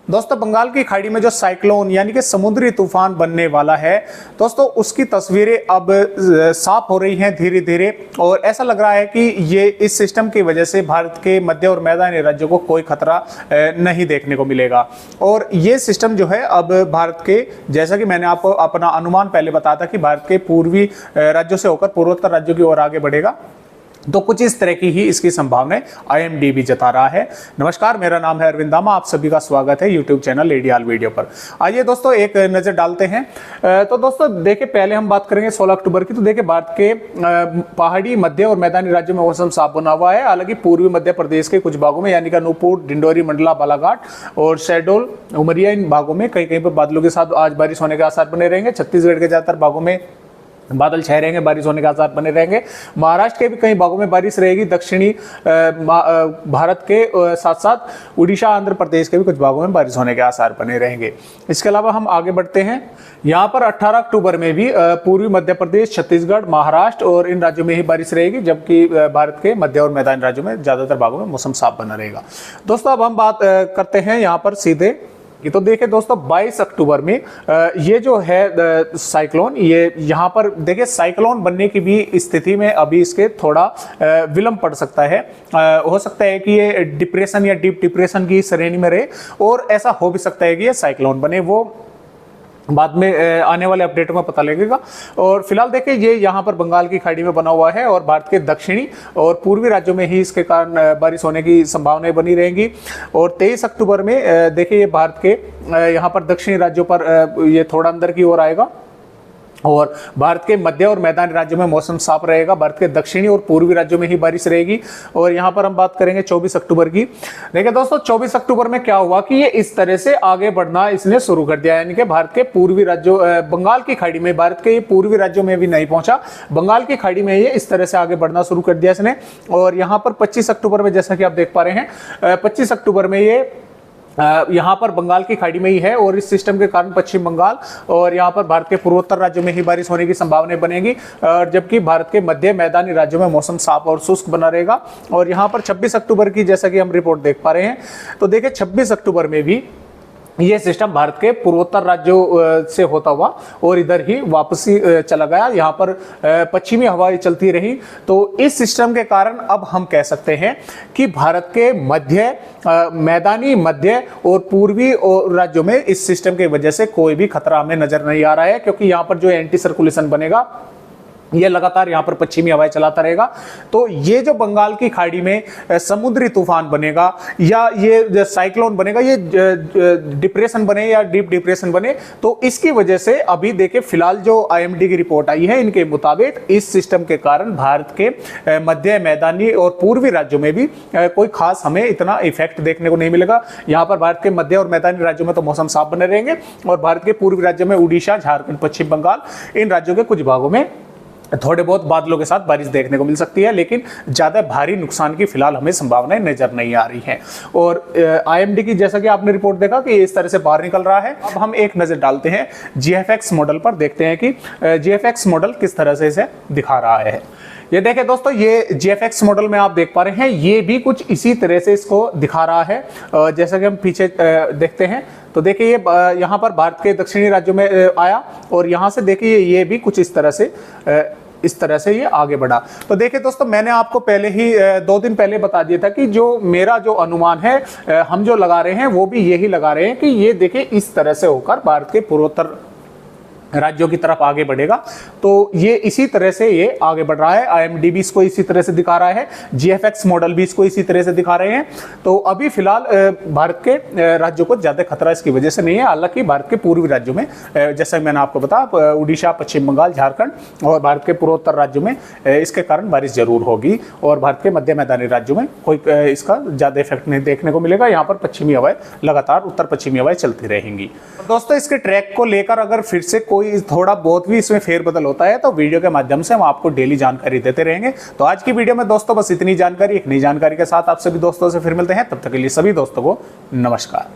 दोस्तों बंगाल की खाड़ी में जो साइक्लोन यानी कि समुद्री तूफान बनने वाला है दोस्तों, उसकी तस्वीरें अब साफ हो रही हैं धीरे धीरे। और ऐसा लग रहा है कि ये इस सिस्टम की वजह से भारत के मध्य और मैदानी राज्यों को कोई खतरा नहीं देखने को मिलेगा। और ये सिस्टम जो है अब भारत के, जैसा कि मैंने आपको अपना अनुमान पहले बताया था कि भारत के पूर्वी राज्यों से होकर पूर्वोत्तर राज्यों की ओर आगे बढ़ेगा, तो कुछ इस तरह की ही इसकी संभावना IMDb जता रहा है। नमस्कार, मेरा नाम है अरविंद दामा, आप सभी का स्वागत है यूट्यूब चैनल एडीआल वीडियो पर। आइए दोस्तों एक नज़र डालते हैं। तो दोस्तों देखिए, पहले हम बात करेंगे 16 अक्टूबर की। तो देखिए भारत के पहाड़ी, मध्य और मैदानी राज्यों में मौसम साफ बना हुआ है। हालांकि पूर्वी मध्य प्रदेश के कुछ भागों में यानी कि अनूपपुर, डिंडोरी, मंडला, बालाघाट और शहडोल, उमरिया, इन भागों में कहीं कहीं पर बादलों के साथ आज बारिश होने के आसार बने रहेंगे। छत्तीसगढ़ के ज्यादातर भागों में बादल छाए रहेंगे, बारिश होने के आसार बने रहेंगे। महाराष्ट्र के भी कई भागों में बारिश रहेगी। दक्षिणी भारत के साथ साथ उड़ीसा, आंध्र प्रदेश के भी कुछ भागों में बारिश होने के आसार बने रहेंगे। इसके अलावा हम आगे बढ़ते हैं। यहाँ पर 18 अक्टूबर में भी पूर्वी मध्य प्रदेश, छत्तीसगढ़, महाराष्ट्र और इन राज्यों में ही बारिश रहेगी, जबकि भारत के मध्य और मैदानी राज्यों में ज्यादातर भागों में मौसम साफ बना रहेगा। दोस्तों अब हम बात करते हैं यहाँ पर सीधे। तो देखिए दोस्तों 22 अक्टूबर में ये जो है साइक्लोन, ये यहाँ पर देखिए साइक्लोन बनने की भी स्थिति में अभी इसके थोड़ा विलंब पड़ सकता है। हो सकता है कि ये डिप्रेशन या डीप डिप्रेशन की श्रेणी में रहे, और ऐसा हो भी सकता है कि ये साइक्लोन बने, वो बाद में आने वाले अपडेट में पता लगेगा। और फिलहाल देखिए ये यहाँ पर बंगाल की खाड़ी में बना हुआ है और भारत के दक्षिणी और पूर्वी राज्यों में ही इसके कारण बारिश होने की संभावनाएं बनी रहेंगी। और 23 अक्टूबर में देखिए ये भारत के यहाँ पर दक्षिणी राज्यों पर ये थोड़ा अंदर की ओर आएगा और भारत के मध्य और मैदानी राज्यों में मौसम साफ रहेगा। भारत के दक्षिणी और पूर्वी राज्यों में ही बारिश रहेगी। और यहाँ पर हम बात करेंगे 24 अक्टूबर की। देखिए दोस्तों 24 अक्टूबर में क्या हुआ कि ये इस तरह से आगे बढ़ना इसने शुरू कर दिया, यानी कि भारत के पूर्वी राज्यों, बंगाल की खाड़ी में, भारत के पूर्वी राज्यों में भी नहीं पहुंचा, बंगाल की खाड़ी में ये इस तरह से आगे बढ़ना शुरू कर दिया इसने। और यहाँ पर 25 अक्टूबर में, जैसा कि आप देख पा रहे हैं, 25 अक्टूबर में ये यहाँ पर बंगाल की खाड़ी में ही है और इस सिस्टम के कारण पश्चिम बंगाल और यहाँ पर भारत के पूर्वोत्तर राज्यों में ही बारिश होने की संभावनाएं बनेगी, और जबकि भारत के मध्य मैदानी राज्यों में मौसम साफ और शुष्क बना रहेगा। और यहाँ पर 26 अक्टूबर की जैसा कि हम रिपोर्ट देख पा रहे हैं, तो देखिए 26 अक्टूबर में भी ये सिस्टम भारत के पूर्वोत्तर राज्यों से होता हुआ और इधर ही वापसी चला गया। यहाँ पर पश्चिमी हवाएं चलती रही। तो इस सिस्टम के कारण अब हम कह सकते हैं कि भारत के मध्य, मैदानी, मध्य और पूर्वी राज्यों में इस सिस्टम की वजह से कोई भी खतरा हमें नजर नहीं आ रहा है, क्योंकि यहाँ पर जो एंटी सर्कुलेशन बनेगा ये लगातार यहाँ पर पश्चिमी हवाएं चलाता रहेगा। तो ये जो बंगाल की खाड़ी में समुद्री तूफान बनेगा या ये साइक्लोन बनेगा, ये डिप्रेशन बने या डीप डिप्रेशन बने, तो इसकी वजह से अभी देखिए फिलहाल जो IMD की रिपोर्ट आई है, इनके मुताबिक इस सिस्टम के कारण भारत के मध्य, मैदानी और पूर्वी राज्यों में भी कोई खास हमें इतना इफेक्ट देखने को नहीं मिलेगा। यहाँ पर भारत के मध्य और मैदानी राज्यों में तो मौसम साफ बने रहेंगे और भारत के पूर्वी राज्यों में उड़ीसा, झारखंड, पश्चिम बंगाल, इन राज्यों के कुछ भागों में थोड़े बहुत बादलों के साथ बारिश देखने को मिल सकती है, लेकिन ज्यादा भारी नुकसान की फिलहाल हमें संभावनाएं नजर नहीं आ रही हैं। और IMD की जैसा कि आपने रिपोर्ट देखा कि इस तरह से बाहर निकल रहा है। अब हम एक नजर डालते हैं GFX मॉडल पर, देखते हैं कि GFX मॉडल किस तरह से इसे दिखा रहा है। ये देखें दोस्तों, ये GFX मॉडल में आप देख पा रहे हैं, ये भी कुछ इसी तरह से इसको दिखा रहा है। जैसा कि हम पीछे देखते हैं, तो देखिए ये यहाँ पर भारत के दक्षिणी राज्यों में आया और यहाँ से देखिए ये भी कुछ इस तरह से ये आगे बढ़ा। तो देखिए दोस्तों, मैंने आपको पहले ही 2 दिन पहले बता दिया था कि जो मेरा जो अनुमान है, हम जो लगा रहे हैं वो भी यही लगा रहे हैं कि ये देखिए इस तरह से होकर भारत के पूर्वोत्तर राज्यों की तरफ आगे बढ़ेगा। तो ये इसी तरह से ये आगे बढ़ रहा है। IMDb इसको इसी तरह से दिखा रहा है, GFX मॉडल भी इसको इसी तरह से दिखा रहे हैं। तो अभी फिलहाल भारत के राज्यों को ज्यादा खतरा इसकी वजह से नहीं है। हालांकि भारत के पूर्वी राज्यों में, जैसा मैंने आपको बताया, उड़ीसा, पश्चिम बंगाल, झारखंड और भारत के पूर्वोत्तर राज्यों में इसके कारण बारिश जरूर होगी और भारत के मध्य मैदानी राज्यों में कोई इसका ज्यादा इफेक्ट नहीं देखने को मिलेगा। यहाँ पर पश्चिमी हवाएं लगातार, उत्तर पश्चिमी हवाएं चलती रहेंगी। दोस्तों इसके ट्रैक को लेकर अगर फिर से कोई थोड़ा बहुत भी इसमें फेरबदल होता है तो वीडियो के माध्यम से हम आपको डेली जानकारी देते रहेंगे। तो आज की वीडियो में दोस्तों बस इतनी जानकारी, एक नई जानकारी के साथ आप सभी दोस्तों से फिर मिलते हैं। तब तक के लिए सभी दोस्तों को नमस्कार।